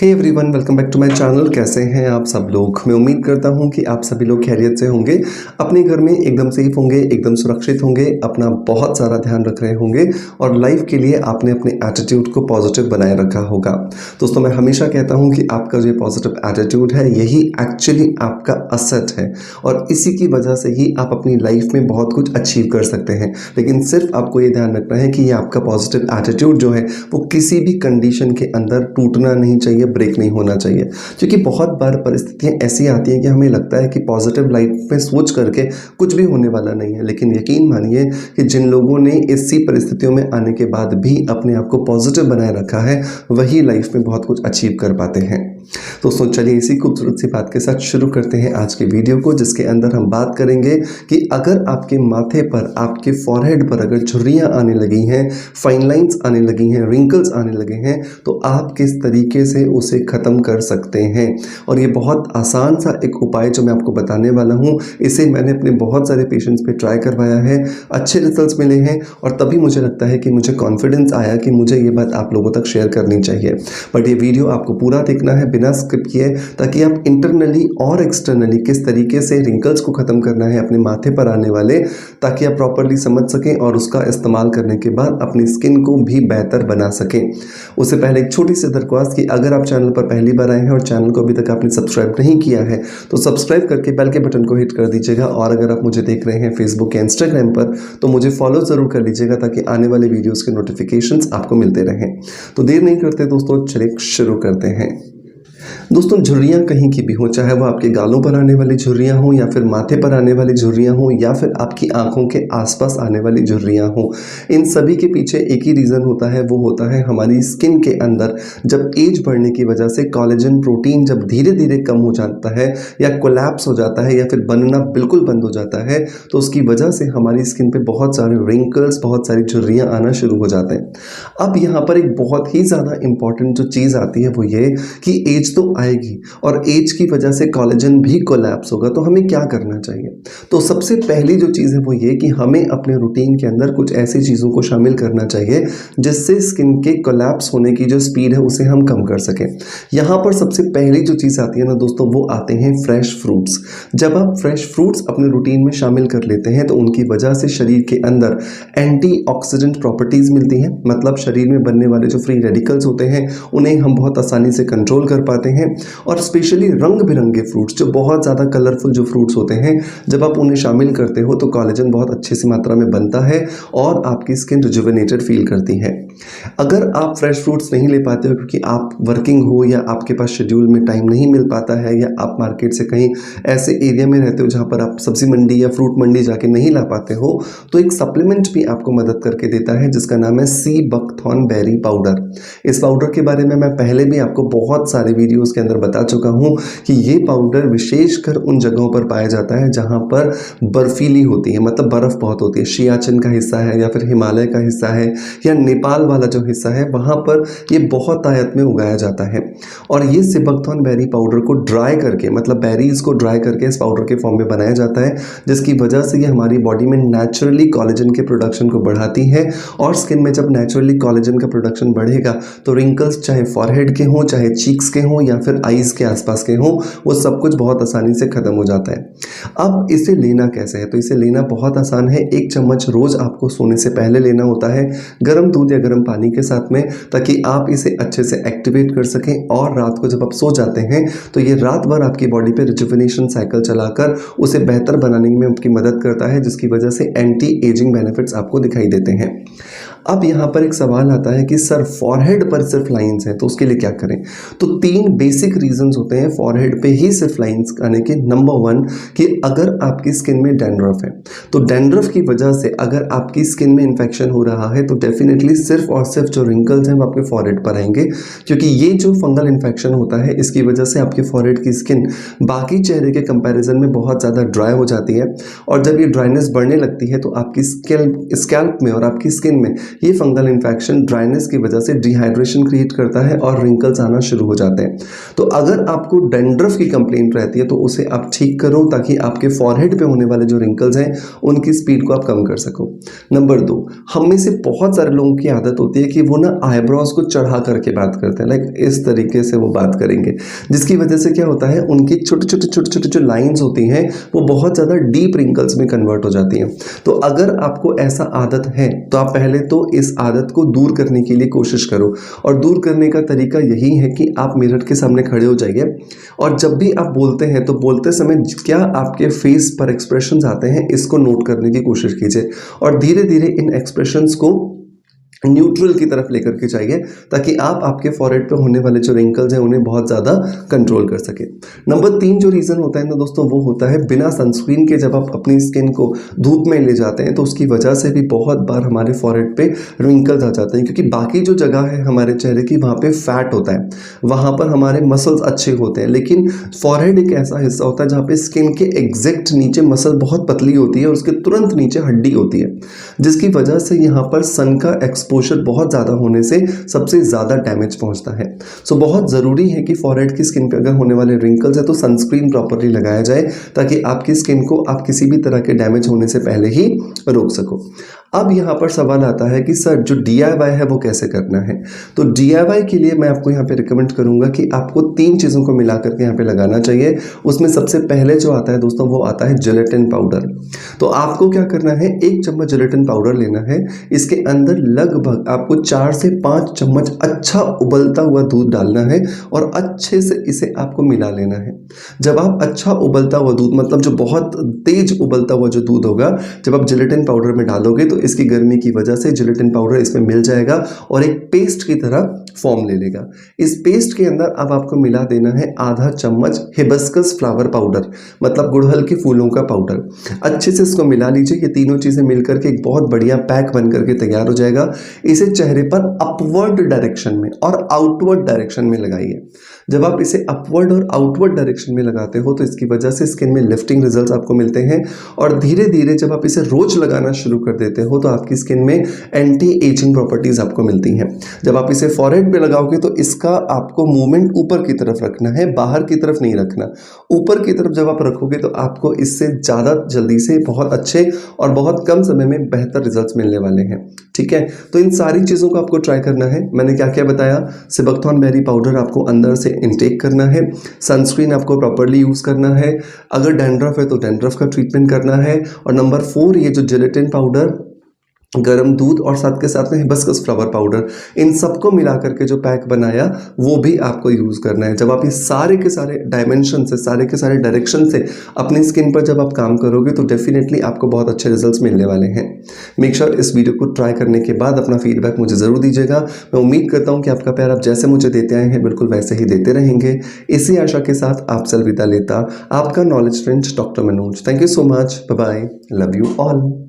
Hey everyone, welcome back to my channel. कैसे हैं आप सब लोग? मैं उम्मीद करता हूं कि आप सभी लोग खैरियत से होंगे, अपने घर में एकदम सेफ होंगे, एकदम सुरक्षित होंगे, अपना बहुत सारा ध्यान रख रहे होंगे और लाइफ के लिए आपने अपने एटीट्यूड को पॉजिटिव बनाए रखा होगा। दोस्तों, मैं हमेशा कहता हूँ कि आपका जो पॉजिटिव एटीट्यूड है यही एक्चुअली आपका असेट है और इसी की वजह से ही आप अपनी लाइफ में बहुत कुछ अचीव कर सकते हैं। लेकिन सिर्फ आपको ये ध्यान रखना है कि ये आपका पॉजिटिव एटीट्यूड जो है वो किसी भी कंडीशन के अंदर टूटना नहीं चाहिए, ब्रेक नहीं होना चाहिए। क्योंकि बहुत बार परिस्थितियां ऐसी आती हैं कि हमें लगता है कि पॉजिटिव लाइफ में सोच करके कुछ भी होने वाला नहीं है, लेकिन यकीन मानिए कि जिन लोगों ने इसी परिस्थितियों में आने के बाद भी अपने आप को पॉजिटिव बनाए रखा है वही लाइफ में बहुत कुछ अचीव कर पाते हैं। दोस्तों, चलिए इसी खूबसूरत सी बात के साथ शुरू करते हैं आज के वीडियो को, जिसके अंदर हम बात करेंगे कि अगर आपके माथे पर, आपके फॉरहेड पर अगर झुर्रियां आने लगी हैं, फाइन लाइंस आने लगी हैं, रिंकल्स आने लगे हैं, तो आप किस तरीके से उसे ख़त्म कर सकते हैं। और ये बहुत आसान सा एक उपाय जो मैं आपको बताने वाला हूँ, इसे मैंने अपने बहुत सारे पेशेंट्स पे ट्राई करवाया है, अच्छे रिजल्ट्स मिले हैं और तभी मुझे लगता है कि मुझे कॉन्फिडेंस आया कि मुझे ये बात आप लोगों तक शेयर करनी चाहिए। बट ये वीडियो आपको पूरा देखना है बिना स्किप किए, ताकि आप इंटरनली और एक्सटर्नली किस तरीके से रिंकल्स को ख़त्म करना है अपने माथे पर आने वाले, ताकि आप प्रॉपरली समझ सकें और उसका इस्तेमाल करने के बाद अपनी स्किन को भी बेहतर बना सकें। उससे पहले एक छोटी सी दरख्वास्त कि अगर आप चैनल पर पहली बार आए हैं और चैनल को अभी तक आपने सब्सक्राइब नहीं किया है तो सब्सक्राइब करके बेल के बटन को हिट कर दीजिएगा। और अगर आप मुझे देख रहे हैं फेसबुक या इंस्टाग्राम पर तो मुझे फॉलो ज़रूर कर लीजिएगा, ताकि आने वाले वीडियोस के नोटिफिकेशंस आपको मिलते रहें। तो देर नहीं करते दोस्तों, चलिए शुरू करते हैं। दोस्तों, झुर्रियाँ कहीं की भी हो, चाहे वो आपके गालों पर आने वाली झुर्रियाँ हों या फिर माथे पर आने वाली झुर्रियाँ हों या फिर आपकी आंखों के आसपास आने वाली झुर्रियाँ हों, इन सभी के पीछे एक ही रीज़न होता है। वो होता है हमारी स्किन के अंदर जब एज बढ़ने की वजह से कोलेजन प्रोटीन जब धीरे धीरे कम हो जाता है या कोलैप्स हो जाता है या फिर बनना बिल्कुल बंद हो जाता है, तो उसकी वजह से हमारी स्किन पर बहुत सारे रिंकल्स, बहुत सारी झुर्रियाँ आना शुरू हो जाते हैं। अब यहाँ पर एक बहुत ही ज़्यादा इंपॉर्टेंट जो चीज़ आती है वो ये कि एज तो आएगी और एज की वजह से कोलेजन भी कोलैप्स होगा, तो हमें क्या करना चाहिए? तो सबसे पहली जो चीज़ है वो ये कि हमें अपने रूटीन के अंदर कुछ ऐसी चीज़ों को शामिल करना चाहिए जिससे स्किन के कोलैप्स होने की जो स्पीड है उसे हम कम कर सकें। यहाँ पर सबसे पहली जो चीज़ आती है ना दोस्तों, वो आते हैं फ्रेश फ्रूट्स। जब आप फ्रेश फ्रूट्स अपने रूटीन में शामिल कर लेते हैं तो उनकी वजह से शरीर के अंदर एंटीऑक्सीडेंट प्रॉपर्टीज़ मिलती हैं। मतलब शरीर में बनने वाले जो फ्री रेडिकल्स होते हैं उन्हें हम बहुत आसानी से कंट्रोल कर पाते हैं। और स्पेशली रंग बिरंगे फ्रूट्स, जो बहुत ज़्यादा कलरफुल जो फ्रूट्स होते हैं, जब आप उन्हें शामिल करते हो तो कोलेजन बहुत अच्छी सी मात्रा में बनता है और आपकी स्किन रिजुवेनेटेड फील करती है। अगर आप फ्रेश फ्रूट्स नहीं ले पाते हो क्योंकि आप वर्किंग हो या आपके पास शेड्यूल में टाइम नहीं मिल पाता है या आप मार्केट से कहीं ऐसे एरिया में रहते हो जहाँ पर आप सब्जी मंडी या फ्रूट मंडी जाके नहीं ला पाते हो, तो एक सप्लीमेंट भी आपको मदद करके देता है जिसका नाम है सी बकथॉर्न बेरी पाउडर। इस पाउडर के बारे में मैं पहले भी आपको बहुत सारे वीडियोस के अंदर बता चुका हूँ कि ये पाउडर विशेषकर उन जगहों पर पाया जाता है जहाँ पर बर्फीली होती है, मतलब बर्फ़ बहुत होती है। सियाचिन का हिस्सा है या फिर हिमालय का हिस्सा है या नेपाल वाला जो हिस्सा है, वहाँ पर ये बहुत तायत में उगाया जाता है। और ये सिबकथॉर्न बेरी पाउडर को ड्राई करके, मतलब बेरीज को ड्राई करके इस पाउडर के फॉर्म में बनाया जाता है, जिसकी वजह से ये हमारी बॉडी में नेचुरली कोलेजन के प्रोडक्शन को बढ़ाती है। और स्किन में जब नेचुरली कोलेजन का प्रोडक्शन बढ़ेगा तो रिंकल्स चाहे फॉरहेड के हों, चाहे चीक्स के हों या फिर आईज के आसपास के हों, वो सब कुछ बहुत आसानी से ख़त्म हो जाता है। अब इसे लेना कैसे है? तो इसे लेना बहुत आसान है। 1 चम्मच रोज़ आपको सोने से पहले लेना होता है, गर्म दूध या गर्म पानी के साथ में, ताकि आप इसे अच्छे से एक्टिवेट कर सकें। और रात को जब आप सो जाते हैं तो ये रात भर आपकी बॉडी पे रिजुवेनेशन साइकिल चलाकर उसे बेहतर बनाने में आपकी मदद करता है, जिसकी वजह से एंटी एजिंग बेनिफिट्स आपको दिखाई देते हैं। अब यहाँ पर एक सवाल आता है कि सर फॉरहेड पर सिर्फ लाइंस हैं तो उसके लिए क्या करें? तो 3 बेसिक रीजंस होते हैं फॉरहेड पे ही सिर्फ लाइंस आने के। नंबर 1 कि अगर आपकी स्किन में डैंड्रफ है, तो डैंड्रफ की वजह से अगर आपकी स्किन में इन्फेक्शन हो रहा है तो डेफिनेटली सिर्फ और सिर्फ जो रिंकल्स हैं वो आपके फॉरहेड पर आएंगे, क्योंकि ये जो फंगल इन्फेक्शन होता है इसकी वजह से आपके फॉरहेड की स्किन बाकी चेहरे के कंपैरिजन में बहुत ज़्यादा ड्राई हो जाती है। और जब ये ड्राइनेस बढ़ने लगती है तो आपकी स्कैल्प में और आपकी स्किन में ये फंगल इन्फेक्शन ड्राइनेस की वजह से डिहाइड्रेशन क्रिएट करता है और रिंकल्स आना शुरू हो जाते हैं। तो अगर आपको डैंड्रफ की कंप्लेंट रहती है तो उसे आप ठीक करो ताकि आपके फॉरहेड पे होने वाले जो रिंकल्स हैं उनकी स्पीड को आप कम कर सको। नंबर 2, हम में से बहुत सारे लोगों की आदत होती है कि वो ना आईब्रोज को चढ़ा करके बात करते हैं, लाइक इस तरीके से वो बात करेंगे, जिसकी वजह से क्या होता है उनकी छोटे छोटे जो लाइंस होती हैं वो बहुत ज़्यादा डीप रिंकल्स में कन्वर्ट हो जाती हैं। तो अगर आपको ऐसा आदत है तो आप पहले तो इस आदत को दूर करने के लिए कोशिश करो, और दूर करने का तरीका यही है कि आप मिरर के सामने खड़े हो जाइए और जब भी आप बोलते हैं तो बोलते समय क्या आपके फेस पर एक्सप्रेशंस आते हैं इसको नोट करने की कोशिश कीजिए, और धीरे धीरे इन एक्सप्रेशंस को न्यूट्रल की तरफ लेकर के जाइए ताकि आप आपके फॉरहेड पे होने वाले जो रिंकल्स हैं उन्हें बहुत ज़्यादा कंट्रोल कर सके। नंबर 3 जो रीज़न होता है ना दोस्तों, वो होता है बिना सनस्क्रीन के जब आप अपनी स्किन को धूप में ले जाते हैं तो उसकी वजह से भी बहुत बार हमारे फॉरहेड पे रिंकल्स आ जाते हैं, क्योंकि बाकी जो जगह है हमारे चेहरे की वहाँ पे फैट होता है, वहाँ पर हमारे मसल्स अच्छे होते हैं, लेकिन फॉरहेड एक ऐसा हिस्सा होता है जहाँ पे स्किन के एग्जैक्ट नीचे मसल बहुत पतली होती है और उसके तुरंत नीचे हड्डी होती है, जिसकी वजह से यहाँ पर सन का एक्सपोजर बहुत ज़्यादा होने से सबसे ज़्यादा डैमेज पहुँचता है। सो बहुत ज़रूरी है कि फॉरहेड की स्किन पे अगर होने वाले रिंकल्स है तो सनस्क्रीन प्रॉपरली लगाया जाए ताकि आपकी स्किन को आप किसी भी तरह के डैमेज होने से पहले ही रोक सको। अब यहाँ पर सवाल आता है कि सर जो DIY है वो कैसे करना है। तो DIY के लिए मैं आपको यहाँ पे रिकमेंड करूँगा कि आपको 3 चीज़ों को मिला करके यहाँ पे लगाना चाहिए। उसमें सबसे पहले जो आता है दोस्तों वो आता है जिलेटिन पाउडर। तो आपको क्या करना है, 1 चम्मच जिलेटिन पाउडर लेना है, इसके अंदर लगभग आपको 4 से 5 चम्मच अच्छा उबलता हुआ दूध डालना है और अच्छे से इसे आपको मिला लेना है। जब आप अच्छा उबलता हुआ दूध, मतलब जो बहुत तेज उबलता हुआ जो दूध होगा, जब आप जिलेटिन पाउडर में डालोगे तो इसकी गर्मी की वजह से जिलेटिन पाउडर इसमें मिल जाएगा और एक पेस्ट की तरह फॉर्म ले लेगा। इस पेस्ट के अंदर अब आपको मिला देना है आधा चम्मच हिबिस्कस फ्लावर पाउडर, मतलब गुड़हल के फूलों का पाउडर। अच्छे से इसको मिला लीजिए। ये तीनों चीज़ें मिलकर के एक बहुत बढ़िया पैक बन करके तैयार हो जाएगा। इसे चेहरे पर अपवर्ड डायरेक्शन में और आउटवर्ड डायरेक्शन में लगाइए। जब आप इसे अपवर्ड और आउटवर्ड डायरेक्शन में लगाते हो तो इसकी वजह से स्किन में लिफ्टिंग रिजल्ट्स आपको मिलते हैं, और धीरे धीरे जब आप इसे रोज लगाना शुरू कर देते हो तो आपकी स्किन में एंटी एजिंग प्रॉपर्टीज आपको मिलती हैं। जब आप इसे फॉरहेड पे लगाओगे तो इसका आपको मूवमेंट ऊपर की तरफ रखना है, बाहर की तरफ नहीं रखना। ऊपर की तरफ जब आप रखोगे तो आपको इससे ज़्यादा जल्दी से बहुत अच्छे और बहुत कम समय में बेहतर रिजल्ट्स मिलने वाले हैं। ठीक है, तो इन सारी चीज़ों को आपको ट्राई करना है। मैंने क्या क्या बताया, सिबकथॉर्न बेरी पाउडर आपको अंदर से इनटेक करना है, सनस्क्रीन आपको प्रॉपर्ली यूज़ करना है, अगर डैंड्रफ है तो डैंड्रफ का ट्रीटमेंट करना है, और नंबर 4 ये जो जिलेटिन पाउडर, गरम दूध और साथ के साथ में हिबिस्कस फ्लावर पाउडर, इन सबको मिला करके जो पैक बनाया वो भी आपको यूज़ करना है। जब आप इस सारे के सारे डायमेंशन से, सारे के सारे डायरेक्शन से अपनी स्किन पर जब आप काम करोगे तो डेफिनेटली आपको बहुत अच्छे रिजल्ट्स मिलने वाले हैं। मेक श्योर इस वीडियो को ट्राई करने के बाद अपना फीडबैक मुझे ज़रूर दीजिएगा। मैं उम्मीद करता हूँ कि आपका प्यार आप जैसे मुझे देते आए हैं बिल्कुल वैसे ही देते रहेंगे। इसी आशा के साथ आपसे अलविदा लेता आपका knowledge friend doctor Manoj. Thank you so much, bye bye, love you all.